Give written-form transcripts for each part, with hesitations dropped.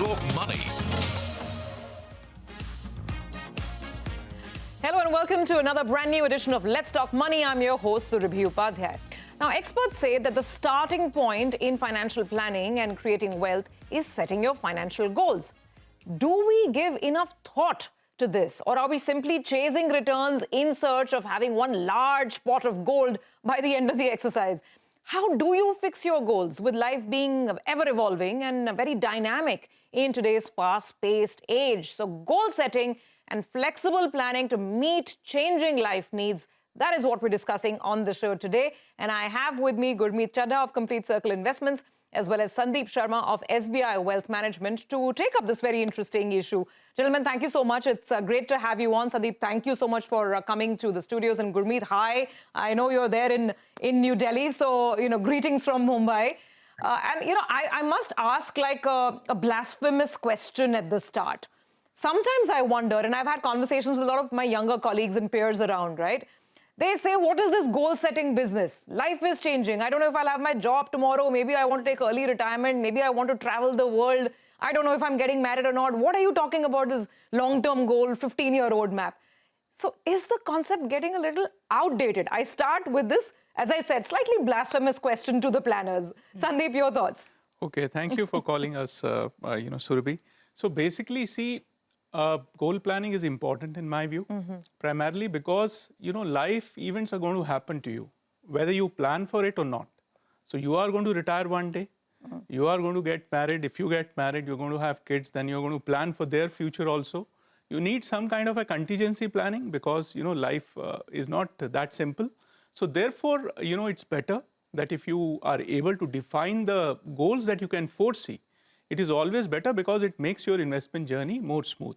Talk Money. Hello and welcome to another brand new edition of Let's Talk Money. I'm your host, Surabhi Upadhyay. Now, experts say that the starting point in financial planning and creating wealth is setting your financial goals. Do we give enough thought to this, or are we simply chasing returns in search of having one large pot of gold by the end of the exercise? How do you fix your goals with life being ever-evolving and very dynamic in today's fast-paced age? So goal setting and flexible planning to meet changing life needs, that is what we're discussing on the show today. And I have with me Gurmeet Chadha of Complete Circle Investments, as well as Sandeep Sharma of SBI Wealth Management to take up this very interesting issue. Gentlemen, thank you so much. It's great to have you on. Sandeep, thank you so much for coming to the studios. And Gurmeet, hi. I know you're there in New Delhi, so, greetings from Mumbai. I must ask like a blasphemous question at the start. Sometimes I wonder, and I've had conversations with a lot of my younger colleagues and peers around, right? They say, what is this goal-setting business? Life is changing. I don't know if I'll have my job tomorrow. Maybe I want to take early retirement. Maybe I want to travel the world. I don't know if I'm getting married or not. What are you talking about, this long-term goal, 15-year roadmap? So is the concept getting a little outdated? I start with this, as I said, slightly blasphemous question to the planners. Sandeep, your thoughts? Okay, thank you for calling us, Surabhi. So basically, see, goal planning is important in my view, primarily because, life events are going to happen to you, whether you plan for it or not. So you are going to retire one day, you are going to get married. If you get married, you're going to have kids, then you're going to plan for their future also. You need some kind of a contingency planning because, life is not that simple. So therefore, it's better that if you are able to define the goals that you can foresee, it is always better because it makes your investment journey more smooth.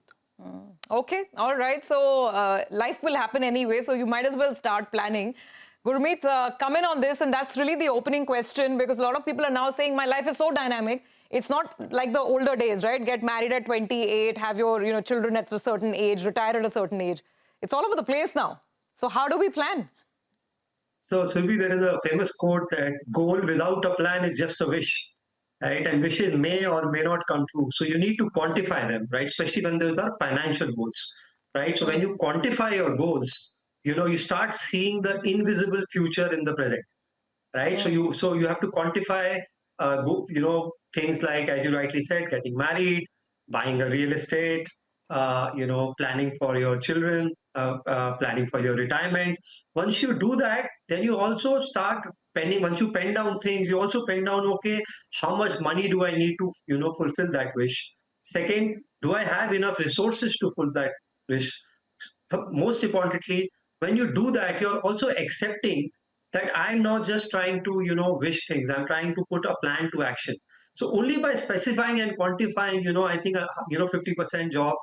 Okay, all right. So life will happen anyway, so you might as well start planning. Gurmeet, come in on this, and that's really the opening question because a lot of people are now saying my life is so dynamic. It's not like the older days, right? Get married at 28, have your children at a certain age, retire at a certain age. It's all over the place now. So how do we plan? So, Surabhi, there is a famous quote that goal without a plan is just a wish. Right? And wishes may or may not come true. So you need to quantify them, right? Especially when those are financial goals, right? So when you quantify your goals, you start seeing the invisible future in the present, right? So you have to quantify, things like, as you rightly said, getting married, buying a real estate, planning for your children, planning for your retirement. Once you do that, then you also start penning. Once you pen down things, you also pen down, okay, how much money do I need to, fulfill that wish? Second, do I have enough resources to fulfill that wish? Most importantly, when you do that, you're also accepting that I'm not just trying to, wish things. I'm trying to put a plan to action. So only by specifying and quantifying, I think, 50% job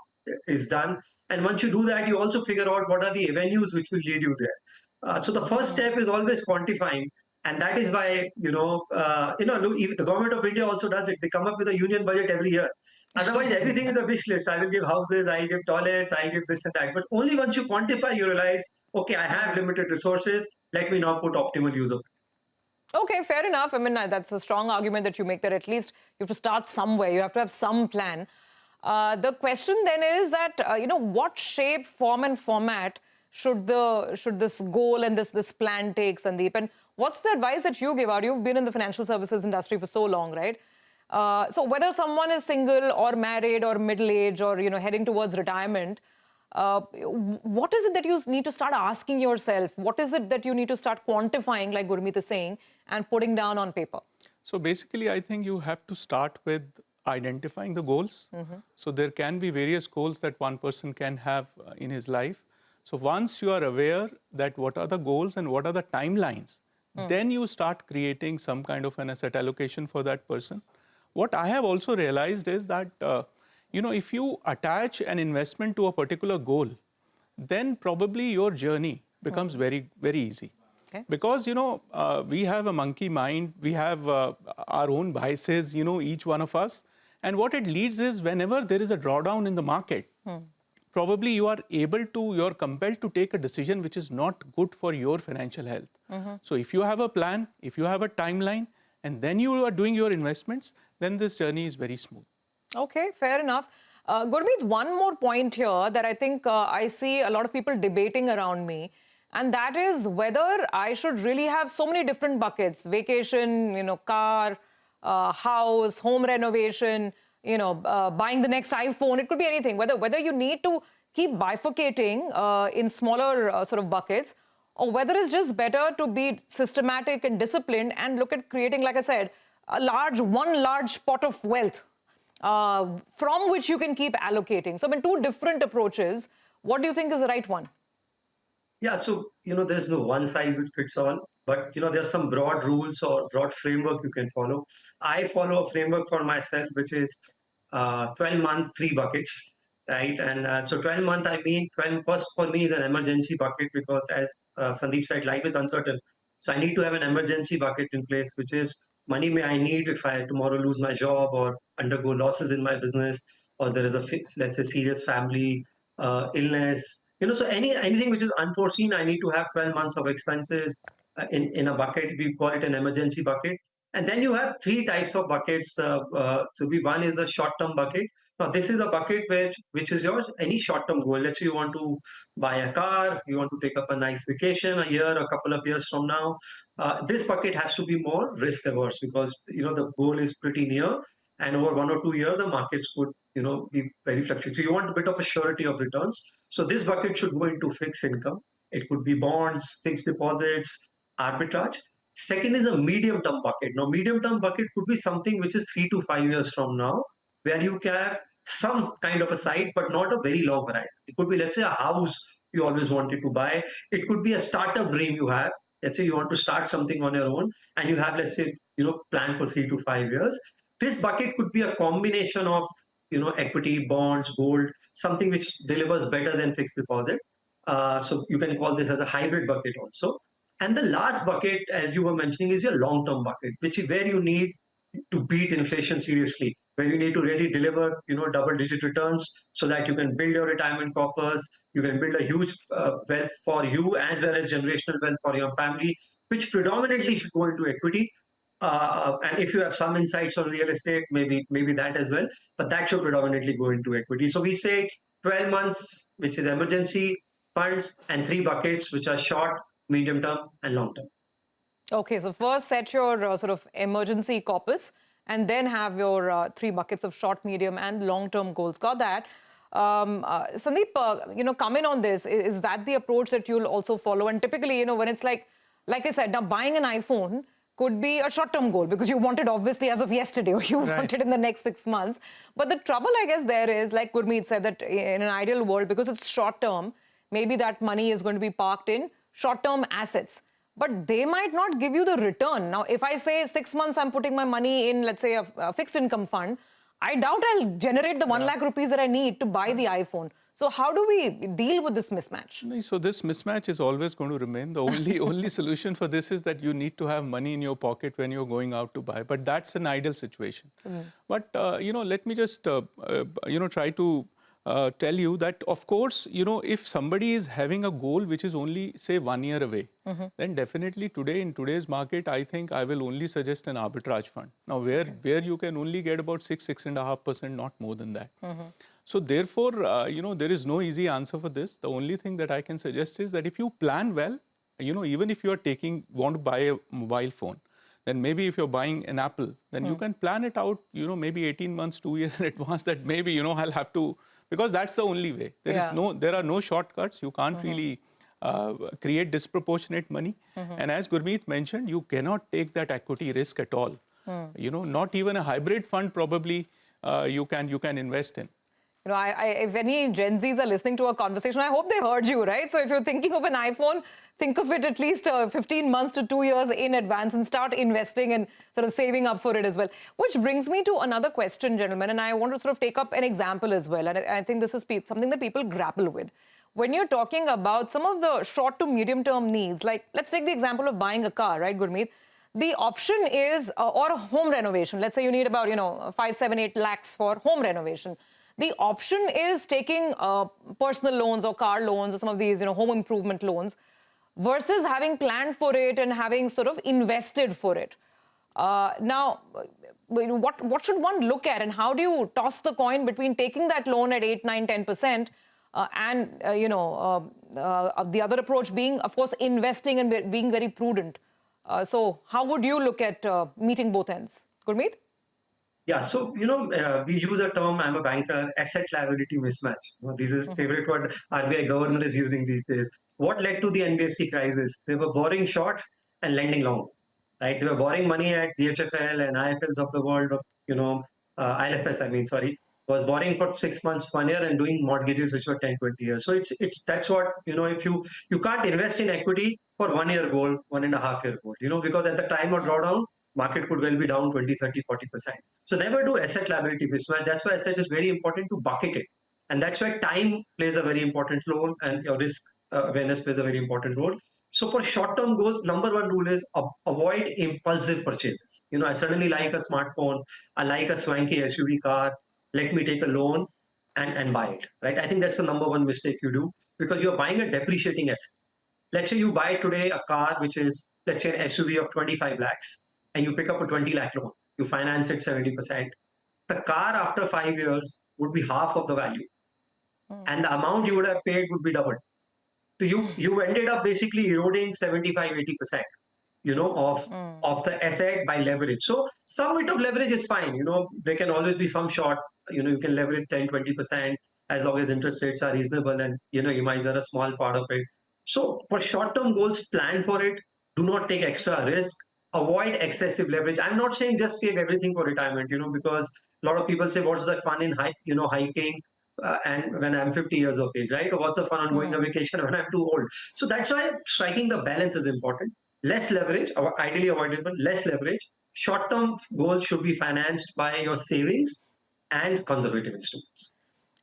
is done. And once you do that, you also figure out what are the avenues which will lead you there. So the first step is always quantifying. And that is why, look, even the government of India also does it. They come up with a union budget every year. Otherwise, everything is a wish list. I will give houses, I will give toilets, I will give this and that. But only once you quantify, you realize, okay, I have limited resources. Let me now put optimal use of it. Okay, fair enough. I mean, that's a strong argument that you make, that at least you have to start somewhere. You have to have some plan. The question then is that, what shape, form and format should this goal and this plan take, Sandeep? And what's the advice that you give out? You've been in the financial services industry for so long, right? So whether someone is single or married or middle-aged or, heading towards retirement, what is it that you need to start asking yourself? What is it that you need to start quantifying, like Gurmeet is saying, and putting down on paper? So basically, I think you have to start with identifying the goals. So there can be various goals that one person can have in his life. So once you are aware that what are the goals and what are the timelines, then you start creating some kind of an asset allocation for that person. What I have also realized is that, if you attach an investment to a particular goal, then probably your journey becomes very, very easy. Okay. Because, we have a monkey mind, we have our own biases, each one of us. And what it leads is whenever there is a drawdown in the market, probably you're compelled to take a decision which is not good for your financial health. So if you have a plan, if you have a timeline, and then you are doing your investments, then this journey is very smooth. Okay, fair enough. Gurmeet, one more point here that I think I see a lot of people debating around me, and that is whether I should really have so many different buckets: vacation, car, house, home renovation, buying the next iPhone. It could be anything. Whether you need to keep bifurcating in smaller sort of buckets, or whether it's just better to be systematic and disciplined and look at creating, like I said, one large pot of wealth from which you can keep allocating. So, I mean, two different approaches. What do you think is the right one? Yeah, so there's no one size which fits all, but there's some broad rules or broad framework you can follow. I follow a framework for myself, which is 12-month, three buckets, right? And so 12-month, I mean, 12 first for me is an emergency bucket because, as Sandeep said, life is uncertain. So I need to have an emergency bucket in place, which is money may I need if I tomorrow lose my job or undergo losses in my business, or there is a let's say serious family illness. So anything which is unforeseen, I need to have 12 months of expenses in a bucket. We call it an emergency bucket. And then you have three types of buckets. One is the short-term bucket. Now, this is a bucket which is yours, any short-term goal. Let's say you want to buy a car, you want to take up a nice vacation a year, a couple of years from now. This bucket has to be more risk averse because the goal is pretty near, and over 1 or 2 years the markets could be very fluctuating. So you want a bit of a surety of returns. So this bucket should go into fixed income. It could be bonds, fixed deposits, arbitrage. Second is a medium term bucket. Now, medium term bucket could be something which is 3 to 5 years from now, where you can have some kind of a site, but not a very long horizon. It could be, let's say, a house you always wanted to buy. It could be a startup dream you have. Let's say you want to start something on your own and you have, let's say, plan for 3 to 5 years. This bucket could be a combination of equity, bonds, gold, something which delivers better than fixed deposit. So you can call this as a hybrid bucket also. And the last bucket, as you were mentioning, is your long-term bucket, which is where you need to beat inflation seriously, where you need to really deliver, double-digit returns so that you can build your retirement coffers, you can build a huge wealth for you as well as generational wealth for your family, which predominantly should go into equity. And if you have some insights on real estate, maybe that as well, but that should predominantly go into equity. So we say 12 months, which is emergency funds, and three buckets, which are short, medium term, and long term. Okay, so first set your sort of emergency corpus and then have your three buckets of short, medium, and long-term goals. Got that. Sandeep, come in on this. Is that the approach that you'll also follow? And typically, when it's like I said, now buying an iPhone could be a short-term goal because you want it obviously as of yesterday or you want it in the next 6 months. But the trouble, I guess, there is, like Gurmeet said, that in an ideal world, because it's short-term, maybe that money is going to be parked in short-term assets. But they might not give you the return. Now, if I say 6 months I'm putting my money in, let's say, a fixed income fund, I doubt I'll generate the 1 lakh rupees that I need to buy the iPhone. So how do we deal with this mismatch? So this mismatch is always going to remain. The only solution for this is that you need to have money in your pocket when you're going out to buy. But that's an ideal situation. But, let me just, try to tell you that, of course, if somebody is having a goal which is only, say, 1 year away, then definitely in today's market, I think I will only suggest an arbitrage fund. Now, where you can only get about 6.5%, not more than that. So therefore, there is no easy answer for this. The only thing that I can suggest is that if you plan well, even if you are want to buy a mobile phone, then maybe if you're buying an Apple, then you can plan it out, maybe 18 months, 2 years in advance that maybe, I'll have to, because that's the only way. There are no shortcuts. You can't really create disproportionate money. And as Gurmeet mentioned, you cannot take that equity risk at all. Not even a hybrid fund probably you can invest in. If any Gen Zs are listening to our conversation, I hope they heard you, right? So if you're thinking of an iPhone, think of it at least 15 months to 2 years in advance and start investing and sort of saving up for it as well. Which brings me to another question, gentlemen, and I want to sort of take up an example as well. And I think this is something that people grapple with. When you're talking about some of the short to medium term needs, like let's take the example of buying a car, right, Gurmeet? The option is, or a home renovation. Let's say you need about, 5, 7, 8 lakhs for home renovation. The option is taking personal loans or car loans or some of these, home improvement loans versus having planned for it and having sort of invested for it. Now, what should one look at, and how do you toss the coin between taking that loan at 8, 9, 10%, and the other approach being, of course, investing and being very prudent? So how would you look at meeting both ends? Gurmeet? Yeah, so we use a term. I'm a banker. Asset liability mismatch. This is favorite word RBI governor is using these days. What led to the NBFC crisis? They were borrowing short and lending long, right? They were borrowing money at DHFL and IFLs of the world. ILFS. I mean, sorry, was borrowing for 6 months, 1 year, and doing mortgages which were 10, 20 years. So it's that's what if you can't invest in equity for 1 year goal, 1.5 year goal, because at the time of drawdown, market could well be down 20, 30, 40%. So never do asset liability mismatch. That's why asset is very important to bucket it. And that's why time plays a very important role, and your risk awareness plays a very important role. So for short-term goals, number one rule is avoid impulsive purchases. I suddenly like a smartphone, I like a swanky SUV car, let me take a loan and buy it, right? I think that's the number one mistake you do, because you're buying a depreciating asset. Let's say you buy today a car, which is, let's say, an SUV of 25 lakhs, and you pick up a 20 lakh loan. You finance it 70%. The car after 5 years would be half of the value. And the amount you would have paid would be doubled. So you ended up basically eroding 75, 80%, of the asset by leverage. So some bit of leverage is fine. There can always be some short, you can leverage 10, 20% as long as interest rates are reasonable, and, you might are a small part of it. So for short-term goals, plan for it. Do not take extra risk. Avoid excessive leverage. I'm not saying just save everything for retirement, because a lot of people say, what's the fun in hiking? And when I'm 50 years of age, right? Or what's the fun on going on vacation when I'm too old? So that's why striking the balance is important. Less leverage, or ideally avoidable, less leverage. Short-term goals should be financed by your savings and conservative instruments.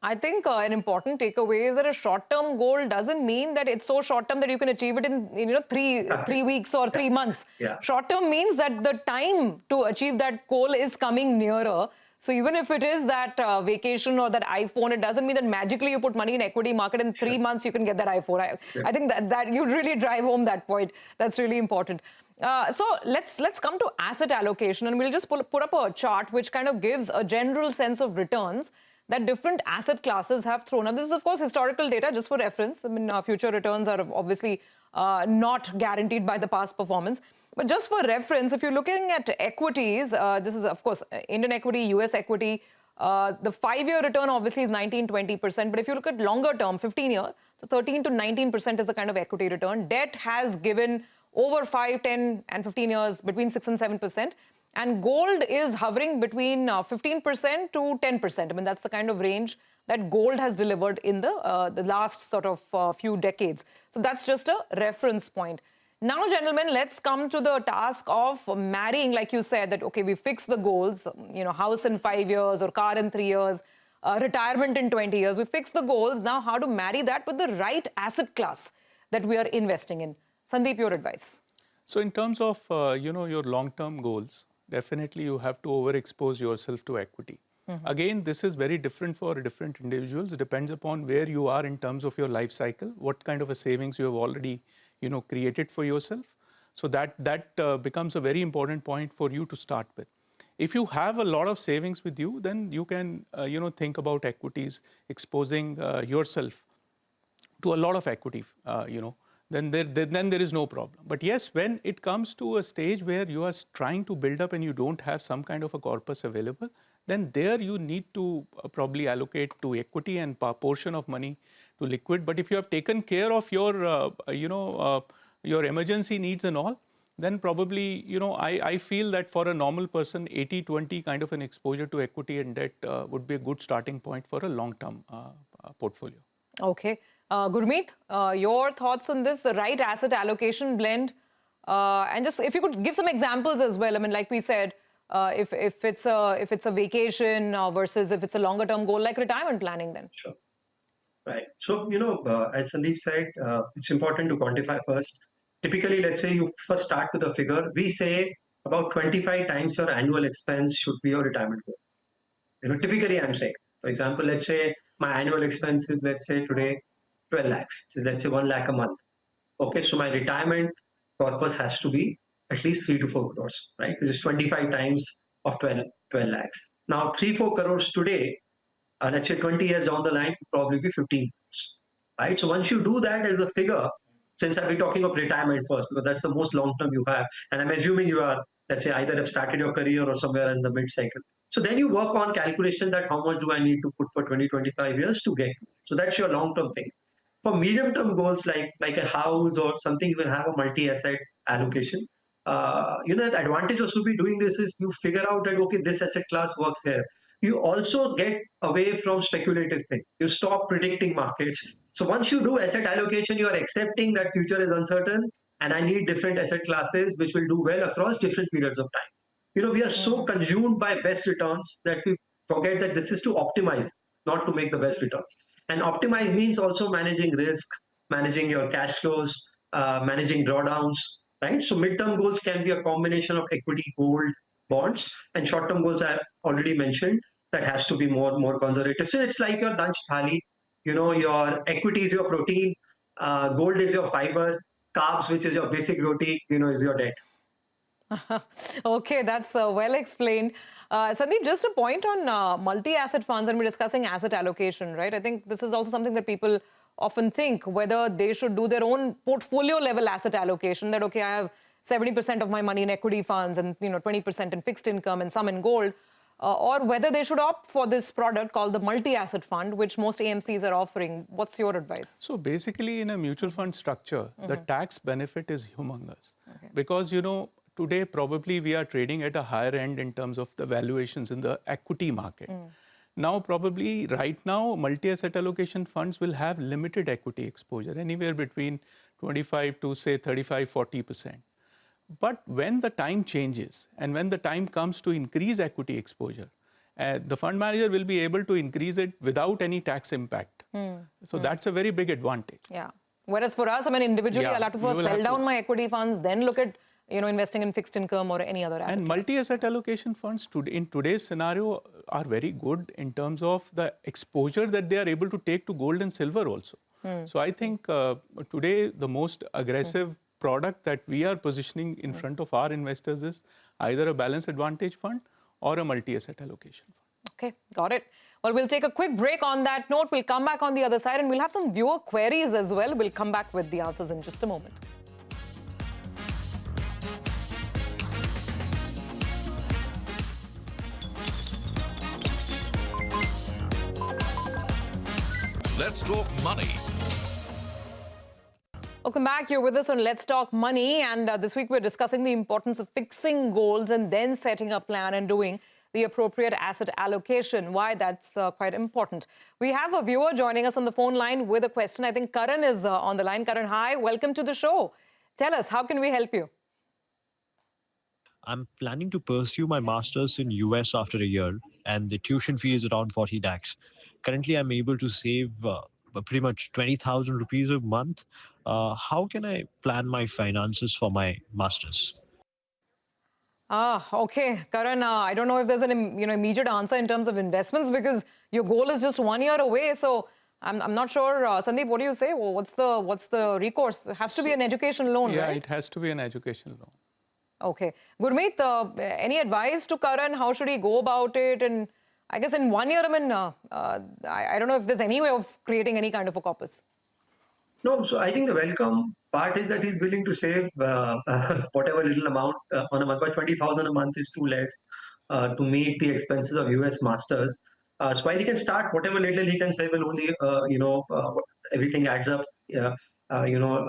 I think an important takeaway is that a short-term goal doesn't mean that it's so short-term that you can achieve it in three weeks or 3 months. Yeah. Short-term means that the time to achieve that goal is coming nearer. So even if it is that vacation or that iPhone, it doesn't mean that magically you put money in equity market in 3 months you can get that iPhone. I think that you really drive home that point. That's really important. So let's come to asset allocation, and we'll just put up a chart which kind of gives a general sense of returns that different asset classes have thrown. Now, this is, of course, historical data, just for reference. I mean, future returns are obviously not guaranteed by the past performance. But just for reference, if you're looking at equities, this is, of course, Indian equity, US equity, the 5-year return obviously is 19-20%. But if you look at longer term, 15-year, so 13 to 19% is the kind of equity return. Debt has given over 5, 10, and 15 years between 6 and 7%. And gold is hovering between 15% to 10%. I mean, that's the kind of range that gold has delivered in the last sort of few decades. So that's just a reference point. Now, gentlemen, let's come to the task of marrying, like you said, that, okay, we fix the goals, house in 5 years or car in 3 years, retirement in 20 years. We fix the goals. Now, how to marry that with the right asset class that we are investing in? Sandeep, your advice. So in terms of, your long-term goals, definitely you have to overexpose yourself to equity. Again, this is very different for different individuals. It depends upon where you are in terms of your life cycle, what kind of a savings you have already, created for yourself. So that becomes a very important point for you to start with. If you have a lot of savings with you, then you can, think about equities, exposing yourself to a lot of equity, then there is no problem. But yes, when it comes to a stage where you are trying to build up and you don't have some kind of a corpus available, then there you need to probably allocate to equity and a portion of money to liquid. But if you have taken care of your, your emergency needs and all, then probably, I feel that for a normal person, 80-20 kind of an exposure to equity and debt would be a good starting point for a long-term portfolio. Okay. Gurmeet, your thoughts on this, the right asset allocation blend, and just if you could give some examples as well. I mean, like we said, if it's a vacation versus if it's a longer term goal like retirement planning, then. Sure. Right. So, as Sandeep said, it's important to quantify first. Typically, let's say you first start with a figure. We say about 25 times your annual expense should be your retirement goal. Typically I'm saying, for example, let's say my annual expense is, let's say today, 12 lakhs, which is, let's say 1 lakh a month. Okay, so my retirement corpus has to be at least 3 to 4 crores, right? Which is 25 times of 12 lakhs. Now, 3-4 crores today, let's say 20 years down the line, probably be 15 crores, right? So once you do that as a figure, since I'll be talking of retirement first, because that's the most long term you have, and I'm assuming you are, let's say, either have started your career or somewhere in the mid cycle. So then you work on calculation that how much do I need to put for 20, 25 years to get. So that's your long term thing. For medium term goals like a house or something, you will have a multi asset allocation. The advantage of Surabhi doing this is you figure out that okay, this asset class works here. You also get away from speculative thing. You stop predicting markets. So once you do asset allocation, you are accepting that future is uncertain, and I need different asset classes which will do well across different periods of time. We are so consumed by best returns that we forget that this is to optimize, not to make the best returns. And optimize means also managing risk, managing your cash flows, managing drawdowns, right? So midterm goals can be a combination of equity, gold, bonds, and short-term goals I already mentioned that has to be more conservative. So it's like your lunch thali. Your equity is your protein, gold is your fiber, carbs, which is your basic roti, is your debt. Okay, that's well explained. Sandeep, just a point on multi-asset funds, and we're discussing asset allocation, right? I think this is also something that people often think, whether they should do their own portfolio level asset allocation, that, okay, I have 70% of my money in equity funds and 20% in fixed income and some in gold, or whether they should opt for this product called the multi-asset fund, which most AMCs are offering. What's your advice? So basically, in a mutual fund structure, the tax benefit is humongous. Because, today probably we are trading at a higher end in terms of the valuations in the equity market. Now, probably right now, multi-asset allocation funds will have limited equity exposure, anywhere between 25 to say 35, 40%. But when the time changes and when the time comes to increase equity exposure, the fund manager will be able to increase it without any tax impact. So that's a very big advantage. Yeah. Whereas for us, I mean, individually, I'll have to first sell down my equity funds, then look at investing in fixed income or any other asset. And multi-asset allocation funds in today's scenario are very good in terms of the exposure that they are able to take to gold and silver also. So I think today the most aggressive product that we are positioning in front of our investors is either a balanced advantage fund or a multi-asset allocation fund. Okay, got it. Well, we'll take a quick break on that note. We'll come back on the other side and we'll have some viewer queries as well. We'll come back with the answers in just a moment. Let's talk money. Welcome back. You're with us on Let's Talk Money. And this week we're discussing the importance of fixing goals and then setting a plan and doing the appropriate asset allocation, why that's quite important. We have a viewer joining us on the phone line with a question. I think Karan is on the line. Karan, hi. Welcome to the show. Tell us, how can we help you? I'm planning to pursue my master's in US after a year, and the tuition fee is around 40 lakhs. Currently, I'm able to save pretty much 20,000 rupees a month. How can I plan my finances for my master's? Okay, Karan, I don't know if there's an immediate answer in terms of investments because your goal is just 1 year away. So I'm not sure. Sandeep, what do you say? Well, what's the recourse? It has to be an education loan, yeah, right? Yeah, it has to be an education loan. Okay. Gurmeet, any advice to Karan? How should he go about it? And I guess in 1 year, I mean, I don't know if there's any way of creating any kind of a corpus. No, so I think the welcome part is that he's willing to save whatever little amount on a month, but 20,000 a month is too less to meet the expenses of US masters. So while he can start whatever little he can save, will only everything adds up.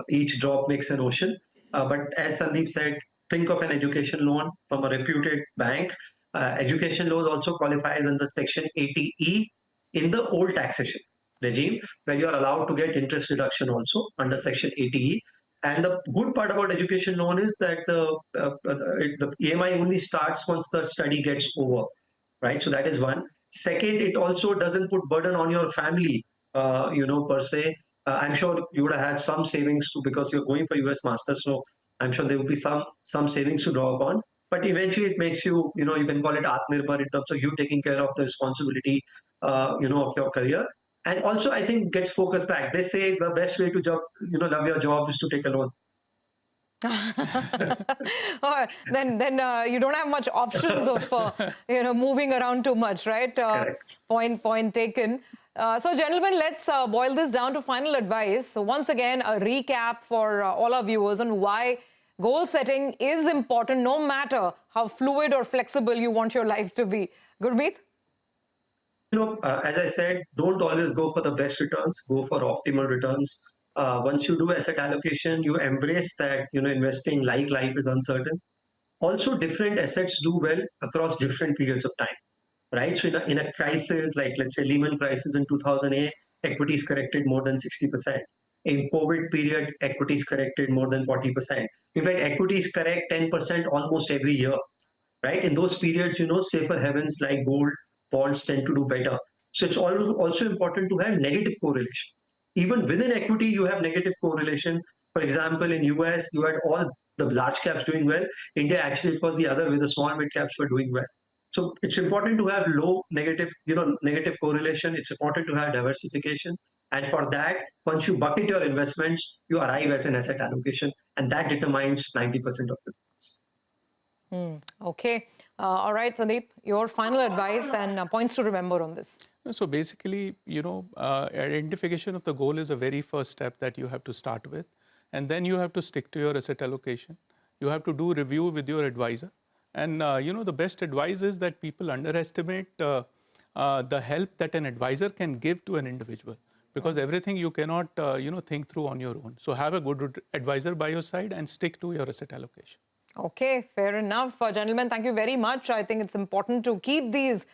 Each drop makes an ocean. But as Sandeep said, think of an education loan from a reputed bank. Education loans also qualifies under Section 80E in the old taxation regime, where you are allowed to get interest reduction also under Section 80E. And the good part about education loan is that the EMI only starts once the study gets over, right? So that is one. Second, it also doesn't put burden on your family, per se. I'm sure you would have had some savings too because you're going for US Masters. So I'm sure there will be some savings to draw upon. But eventually it makes you, you can call it Atmanirbhar in terms of you taking care of the responsibility, of your career. And also, I think gets focused back. They say the best way to love your job is to take a loan. Then you don't have much options of moving around too much, right? Correct. Point taken. So, gentlemen, let's boil this down to final advice. So, once again, a recap for all our viewers on why goal setting is important, no matter how fluid or flexible you want your life to be. Gurmeet? As I said, don't always go for the best returns, go for optimal returns. Once you do asset allocation, you embrace that, investing like life is uncertain. Also, different assets do well across different periods of time, right? So in a crisis, like let's say Lehman crisis in 2008, equities corrected more than 60%. In COVID period, equities corrected more than 40%. In fact, equities correct 10% almost every year, right? In those periods, safer havens like gold, bonds tend to do better. So it's also important to have negative correlation. Even within equity, you have negative correlation. For example, in US, you had all the large caps doing well. India, actually, it was the other way, the small mid caps were doing well. So it's important to have low negative, negative correlation. It's important to have diversification. And for that, once you bucket your investments, you arrive at an asset allocation, and that determines 90% of your returns. Okay. All right, Sandeep, your final advice and points to remember on this. So basically, identification of the goal is a very first step that you have to start with. And then you have to stick to your asset allocation. You have to do review with your advisor. And, the best advice is that people underestimate the help that an advisor can give to an individual. Because everything you cannot, think through on your own. So have a good advisor by your side and stick to your asset allocation. Okay, fair enough. Gentlemen, thank you very much. I think it's important to keep these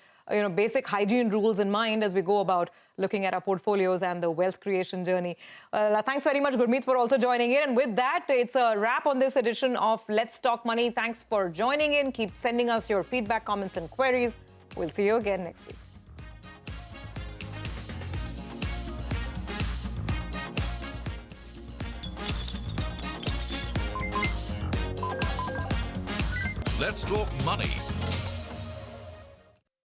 basic hygiene rules in mind as we go about looking at our portfolios and the wealth creation journey. Thanks very much, Gurmeet, for also joining in. And with that, it's a wrap on this edition of Let's Talk Money. Thanks for joining in. Keep sending us your feedback, comments, and queries. We'll see you again next week. Let's Talk Money